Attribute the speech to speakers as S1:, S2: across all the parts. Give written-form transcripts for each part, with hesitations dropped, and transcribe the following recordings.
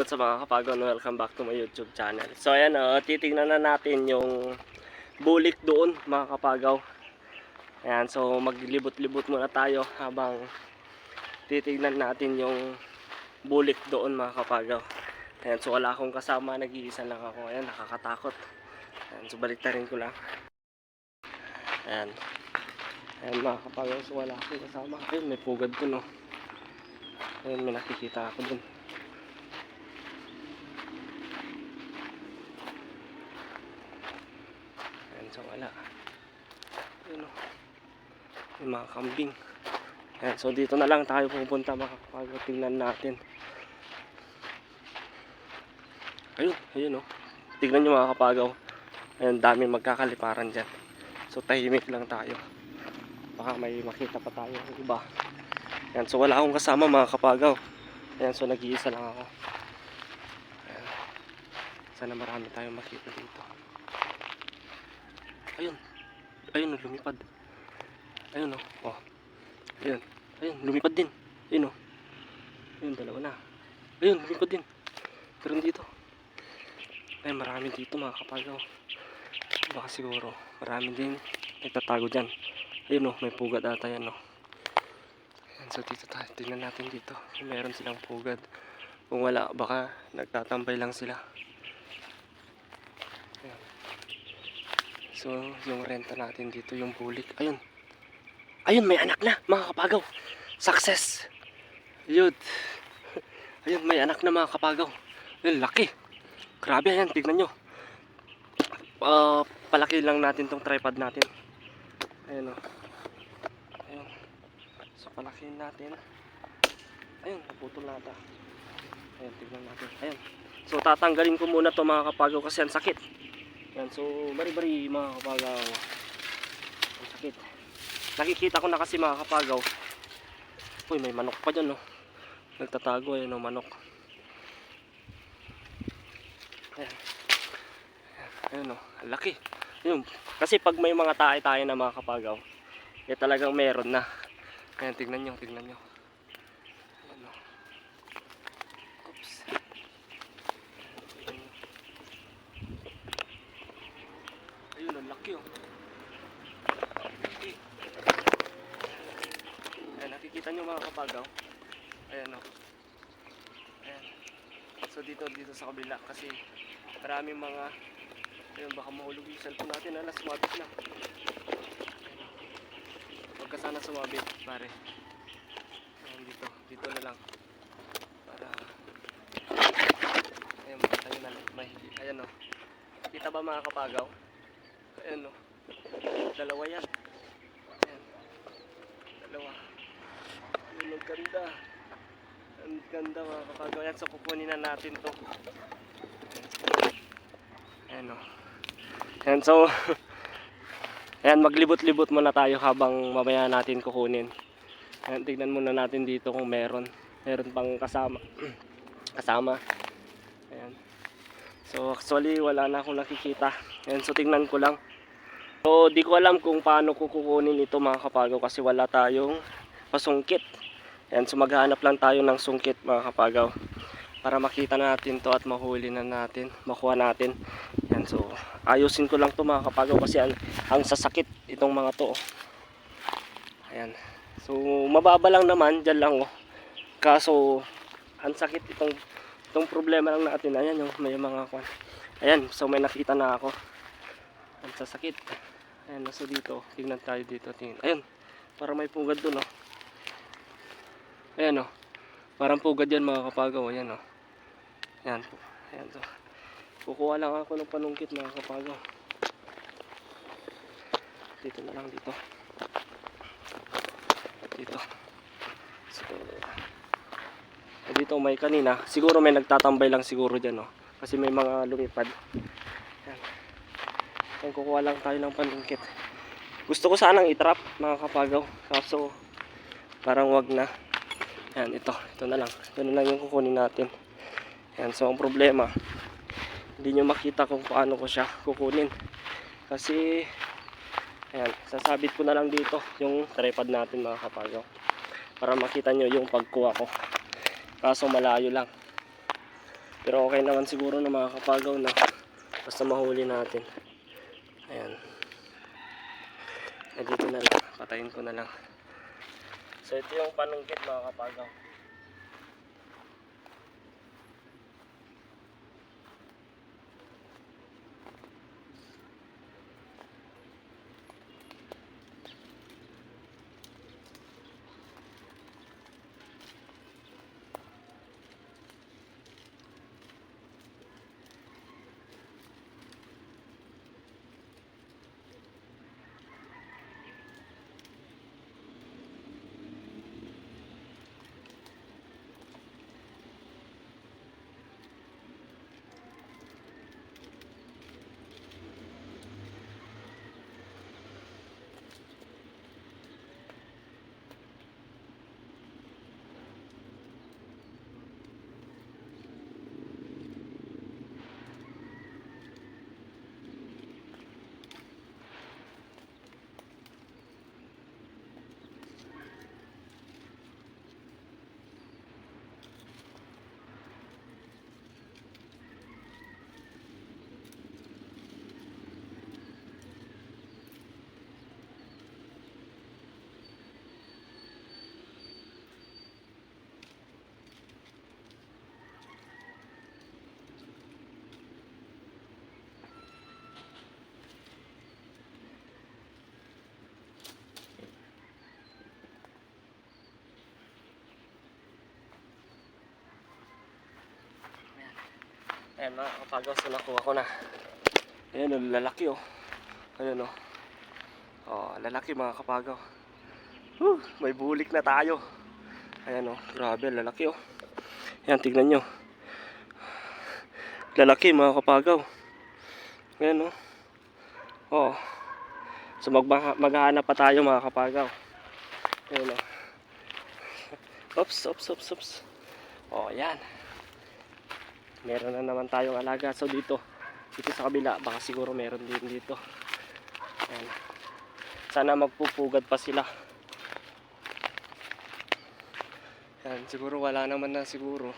S1: Sa mga kapagaw, welcome back to my YouTube channel. So ayan, titingnan na natin yung bulik doon mga kapagaw. Ayan, so maglibot-libot muna tayo habang titingnan natin yung bulik doon mga kapagaw. Ayan, so wala akong kasama, nag-iisa lang ako. Ayan, nakakatakot. Ayan, so baliktarin ko lang. Ayan. Ayan mga kapagaw, so wala akong kasama. Ayun, may pugad dun, no. Ayun, may nakikita ako dun. So wala. Ayun, yung mga kambing. Ayan, so dito na lang tayo pupunta mga kapagaw. Tingnan natin. Ayun tingnan nyo mga kapagaw. Ayun, dami magkakaliparan dyan. So tahimik lang tayo. Baka may makita pa tayo iba. Ayan, so wala akong kasama mga kapagaw. Ayan, so nag-iisa lang ako. Ayan. Sana marami tayong makita dito. Ayun, lumipad. Ayun, oh. Ayun, lumipad din. Ayun, ayun, dalawa na. Ayun, lumipad din. Pero dito. Ayun, marami dito mga kapagaw. Baka siguro marami din nagtatago dyan. Ayun, may pugad ata yan, Ayun, so dito tayo, tingnan natin dito kung meron silang pugad. Kung wala, baka nagtatambay lang sila. Ayun. So yung renta natin dito, yung bulik. Ayun, may anak na mga kapagaw. Success. Ayun. Ayun, may anak na mga kapagaw. Ayun, laki. Grabe, ayan, tignan nyo. Palaki lang natin tong tripod natin. Ayun, ayun. So palakihin natin. Ayun, naputol na ata. Ayun, tignan natin. Ayun. So tatanggalin ko muna to mga kapagaw kasi ang sakit. Ayun, so bari-bari mga kapagaw. Ang sakit. Nakikita ko na kasi mga kapagaw. Uy, may manok pa dyan, Nagtatago, ayun, manok. Ayan. Ayun, laki. Ayun. Kasi pag may mga tae-tae na mga kapagaw, talagang meron na. Ayan, tignan nyo. Ayun, oops. Ayun, ang laki, Laki. Ayan, nakikita nyo mga kapagaw. Ayan, Ayan. So dito sa kabila kasi maraming mga, ayun, baka mahulog yung cellphone natin. Sumabit na. Huwag ka sana sumabit, pare. Ayan, dito na lang para ayun, tayo na lang. Ayan, kita ba mga kapagaw? Ayan, dalawa yan. Ayan, dalawa. Ayun, ang ganda. Ang ganda mga kapagaw. Ayan, so kukunin na natin to. Ayan, Ayan, so ayan, maglibot-libot muna tayo habang mamaya natin kukunin. Ayan, tignan muna natin dito kung meron pang kasama. Ayan. So actually wala na akong nakikita. Ayan, so tingnan ko lang. So di ko alam kung paano ko kukunin ito mga kapagaw kasi wala tayong pasungkit. Ayan, so maghanap lang tayo ng sungkit mga kapagaw para makita natin to at mahuli na natin, makuha natin. Ayan, so ayusin ko lang to mga kapagaw kasi ang sasakit itong mga to. Ayan, so mababa lang naman, dyan lang, kaso ang sakit itong problema lang natin. Ayan, may mga kwan. Ayan, so may nakita na ako. Ang sasakit. Ayan, so dito, tingnan tayo dito. Ayun, parang may pugad dun, Ayan, parang pugad yan mga kapagaw. Ayan, Ayan, so kukuha lang ako ng panungkit mga kapagaw. Dito na lang, dito. So dito may kanina, siguro may nagtatambay lang siguro dyan, kasi may mga lumipad. Ayan, kukuha lang tayo ng panungkit. Gusto ko sanang itrap mga kapagaw, kaso parang wag na. Ayan, ito na lang yung kukunin natin. Ayan, so ang problema, hindi nyo makita kung paano ko siya kukunin kasi ayan, sasabit ko na lang dito yung tripod natin mga kapagaw para makita nyo yung pagkuha ko, kaso malayo lang. Pero okay naman siguro na mga kapagaw na basta mahuli natin. Ayan. Eh, dito na lang. Patayin ko na lang. So ito yung panungkit mga kapagaw. Ayan mga kapagaw, so nakuha ko na. Ayan o, lalaki o. Ayan o. Oh, lalaki mga kapagaw. May bulik na tayo. Ayan o, grabe, lalaki o. Ayan, tignan nyo. Lalaki mga kapagaw. Ayan o. Oh. So maghahanap pa tayo mga kapagaw. Ayan o. Oops. Oh, ayan. Meron na naman tayong alaga. So dito sa kabila, baka siguro meron din dito. Ayan. Sana magpupugad pa sila. Ayan, siguro wala naman na siguro.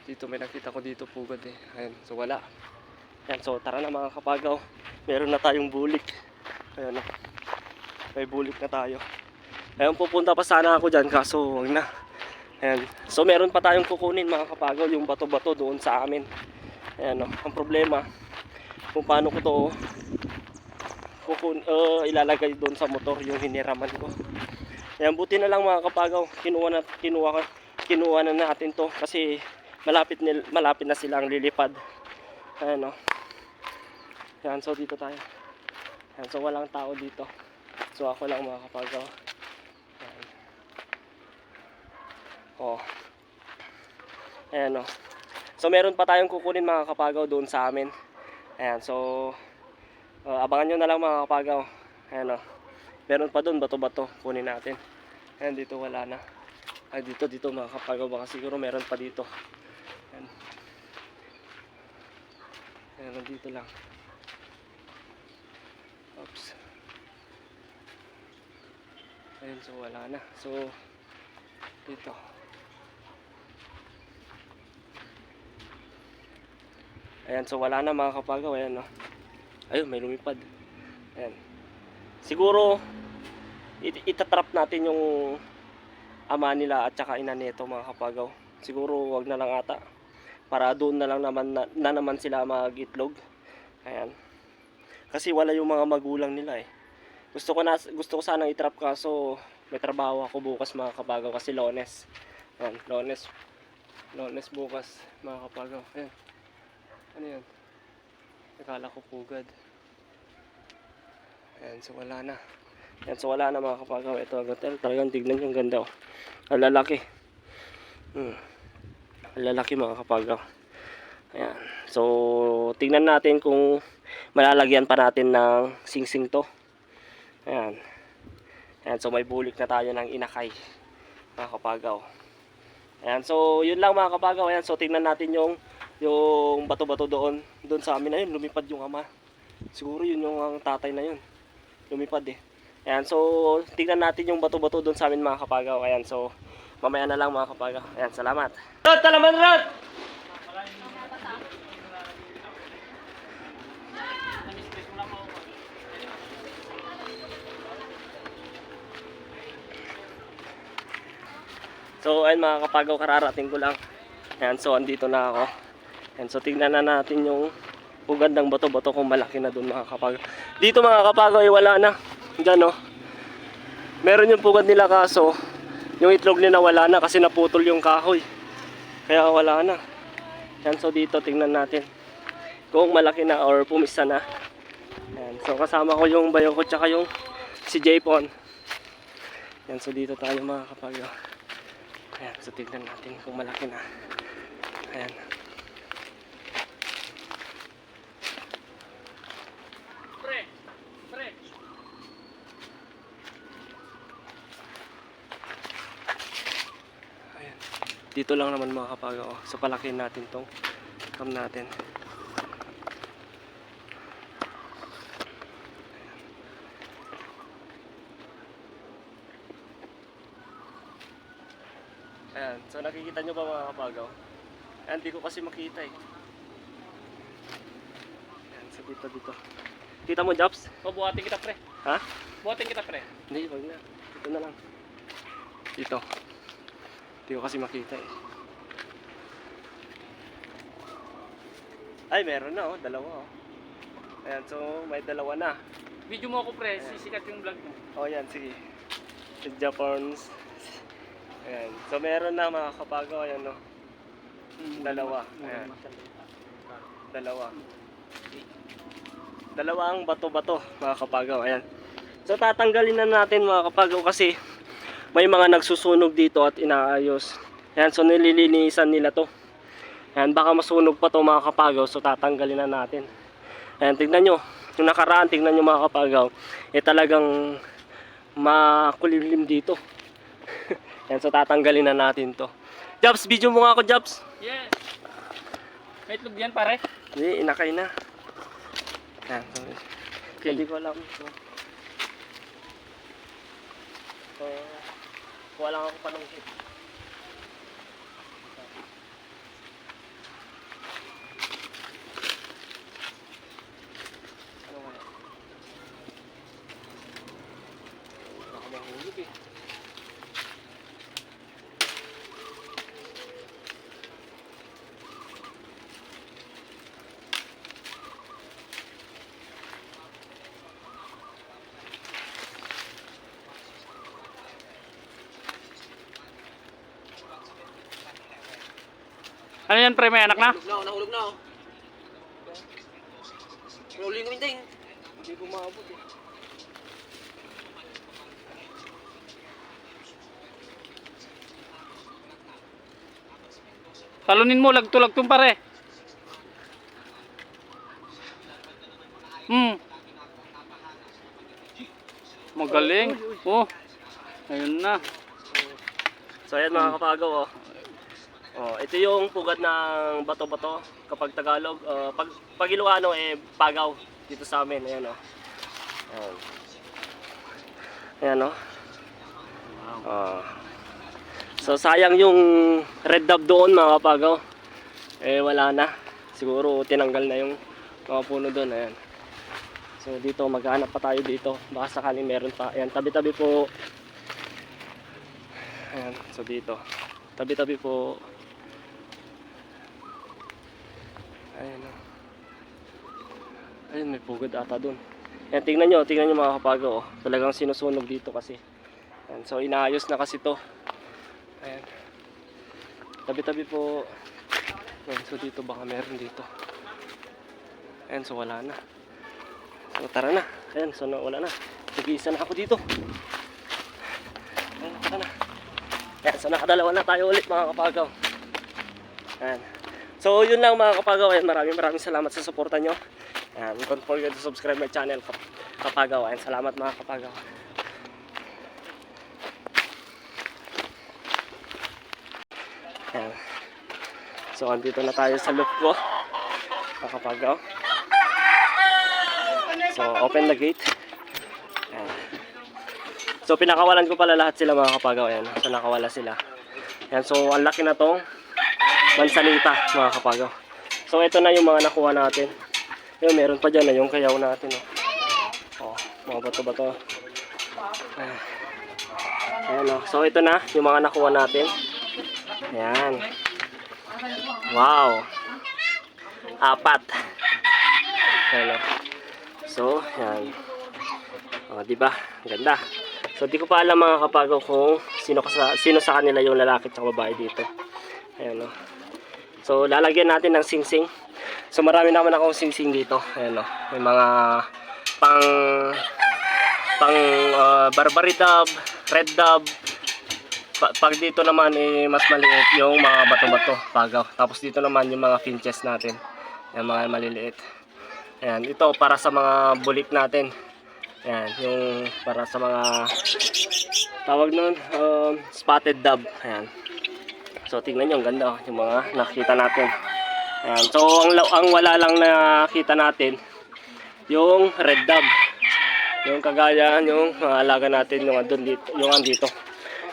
S1: Dito may nakita ko dito pugad eh. Ayan, so wala. Ayan, so tara na mga kapagaw. Meron na tayong bulik. Ayan, may bulik na tayo. Ayan, pupunta pa sana ako dyan, kaso wag na. Ayan, so meron pa tayong kukunin mga kapagaw, yung bato-bato doon sa amin. Ayan, ang problema kung paano ko to ilalagay doon sa motor, yung hiniraman ko. Ayan, buti na lang mga kapagaw, kinuha na natin to kasi malapit na silang lilipad. Ayan o. Ayan, so dito tayo. Ayan, so walang tao dito. So ako lang mga kapagaw. Ayan. Oh. Ayan o. So meron pa tayong kukunin mga kapagaw doon sa amin. Ayan, so abangan nyo na lang mga kapagaw. Ayan o. Meron pa doon bato-bato, kunin natin. Ayan, dito wala na. Ay, dito mga kapagaw, baka siguro meron pa dito. Ayan. Ayan, dito lang. Oops. Ayan, so wala na. So dito. Ayan, so wala na mga kapagaw. Ayan, no. Ayun, may lumipad. Ayan. Siguro itatrap natin yung ama nila at saka ina nito mga kapagaw. Siguro wag na lang ata. Para doon na lang naman sila mag-itlog. Ayan. Kasi wala yung mga magulang nila eh. Gusto ko sanang itrap kaso may trabaho ako bukas mga kapagaw kasi Lunes. Ayan, Lunes bukas mga kapagaw. Ayan. Ano yan? Nakala ko pugad. Ayan, so wala na. Ayan, so wala na mga kapagaw. Ito ang hotel. Talagang tignan yung ganda oh. Ang lalaki. Ang lalaki mga kapagaw. Ayan. So tignan natin kung malalagyan pa natin ng singsing to. Ayan. Ayan, so may bulik na tayo ng inakay mga kapagaw. Ayan, so yun lang mga kapagaw. Ayan, so tignan natin yung bato-bato doon sa amin. Ayun, lumipad yung ama. Siguro yun yung ang tatay na yun. Lumipad eh. Ayan, so tignan natin yung bato-bato doon sa amin mga kapagaw. Ayan, so mamaya na lang mga kapagaw. Ayan, salamat. Rod, talaman Rod! So ayun mga kapagaw, kararating ko lang. Ayan, so andito na ako. Ayan, so tignan na natin yung pugad ng bato-bato kung malaki na doon mga kapagaw. Dito mga kapagaw ay wala na. Diyan, oh. Meron yung pugad nila kaso yung itlog nila wala na kasi naputol yung kahoy. Kaya wala na. Yan, so dito tingnan natin kung malaki na or pumisa na. Yan, so kasama ko yung bayo ko tsaka yung si Japon. Yan, so dito tayo mga kapagaw. Ayan, so tingnan natin kung malaki na. Ayan. Dito lang naman mga kapagaw. So palakihin natin tong cam natin. Ayan. So nakikita nyo ba mga kapagaw? Ayan, di ko kasi makita eh. Ayan, so dito. Kita mo, Japs?
S2: O, buhatin kita pre.
S1: Ha?
S2: Buhatin kita pre.
S1: Hindi, wag na. Dito na lang. Dito. Di ko kasi makita eh. Ay, meron na oh. Dalawa oh. Ayan, so may dalawa na.
S2: Video mo ako pre, sisikat yung vlog mo.
S1: Oh, yan, sige. Si Japons. Ayan. So meron na mga kapagaw. Ayan oh. Dalawa. Ayan. Dalawa ang bato-bato mga kapagaw. Ayan. So tatanggalin na natin mga kapagaw kasi may mga nagsusunog dito at inaayos. Ayan, so nililinisan nila to. Ayan, baka masunog pa to mga kapagaw, so tatanggalin na natin. Ayan, tignan nyo. Yung nakaraan, tignan nyo mga kapagaw. Eh talagang makulimlim dito. Ayan, so tatanggalin na natin to. Jobs, video mo nga ako, Jobs.
S2: Yes. May itlog yan pare.
S1: Hindi, inakay na. Ayan, so,
S2: Okay.
S1: hindi ko alam. So, kuha lang ako panungkit. Ano kaya? Baka mahulog eh.
S2: Ano yan pre, may anak na?
S3: Nahulog na oh. Rolling ko yung
S1: Hindi ko maabot eh.
S2: Talunin mo, lagto-lagtong pare. Magaling. Oh. Ayun na.
S1: So ayan mga kapagaw oh. Oh, ito yung pugad ng bato-bato kapag Tagalog. Pag Ilocano eh pagaw dito sa amin. Ayan oh. Ayan. Ayan oh. Oh. So sayang yung red dab doon mga kapagaw. Eh wala na. Siguro tinanggal na yung mga puno doon. Ayan. So dito maghanap pa tayo dito. Baka sakaling meron pa. Ayan, tabi-tabi po. Ayan, so dito. Tabi-tabi po. Ayan o. Ayun, may pugad ata dun. Ayan, tingnan nyo mga kapagaw. Talagang sinusunog dito kasi. Ayan, so inaayos na kasi to. Ayan. Tabi-tabi po. Ayan, so dito baka meron dito. Ayan, so wala na. So tara na. Ayan, so wala na. Nag-iisa na ako dito. Ayan, tara na. Ayan, so nakadalawa na tayo ulit mga kapagaw. Ayan. So yun lang mga kapagaw. Ayan, maraming salamat sa suporta nyo. Ayan, don't forget to subscribe my channel kapagaw. Ayan, salamat mga kapagaw. Ayan. So andito na tayo sa loop ko mga kapagaw. So open the gate. Ayan. So pinakawalan ko pala lahat sila mga kapagaw. Ayan, so nakawala sila. Ayan, so ang laki na tong mansanita mga kapagaw. So ito na yung mga nakuha natin. Yung meron pa dyan na yung kayaw natin. Oh, mga bato-bato. Ayan, oh. So ito na yung mga nakuha natin. Ayan. Wow. 4. Ayan, oh. So, ayan. Oh, di ba? Ganda. So, di ko pa alam mga kapagaw kung sino sa kanila yung lalaki at babae dito. Ayan, oh. So, lalagyan natin ng singsing. So, marami naman akong singsing dito. Ayan, oh. May mga pang Barbary dove, red dove. Pag dito naman mas maliit yung mga bato-bato, pagaw. Tapos dito naman yung mga finches natin. Yung mga maliliit. Ayan, ito para sa mga bulik natin. Ayan, yung para sa mga tawag nun, spotted dove. Ayan. So tingnan nyo, ang ganda yung mga nakita natin. Ayan. So ang wala lang nakita natin yung red dove. Yung kagaya yung mga alaga natin yung andito.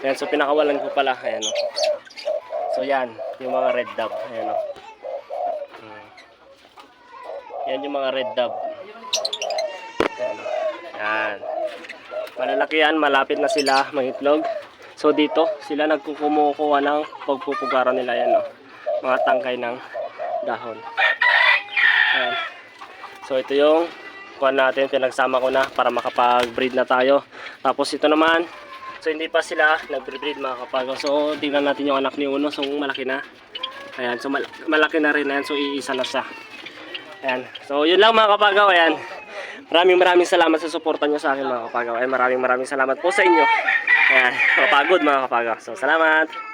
S1: Ayan, so pinakawalan ko pala. Ayan, oh. So yan, yung mga red dove. Ayan, oh. Yan yung mga red dove. Ayan, oh. Yan. Malalaki yan, malapit na sila mangitlog. So dito, sila nagkukumukuha ng pagpupugaran nila yan, oh. Mga tangkay ng dahon. Ayan. So ito yung kuhan natin, pinagsama ko na para makapag-breed na tayo. Tapos ito naman, so hindi pa sila nag-breed mga kapagaw. So tingnan natin yung anak ni Uno, so malaki na. Ayan, so malaki na rin yan, so iisa na siya. Ayan. So yun lang mga kapagaw. Ayan. Maraming salamat sa suporta nyo sa akin mga kapagaw. Ayan, maraming salamat po sa inyo. Ayan, mapagod mga kapagaw. So salamat.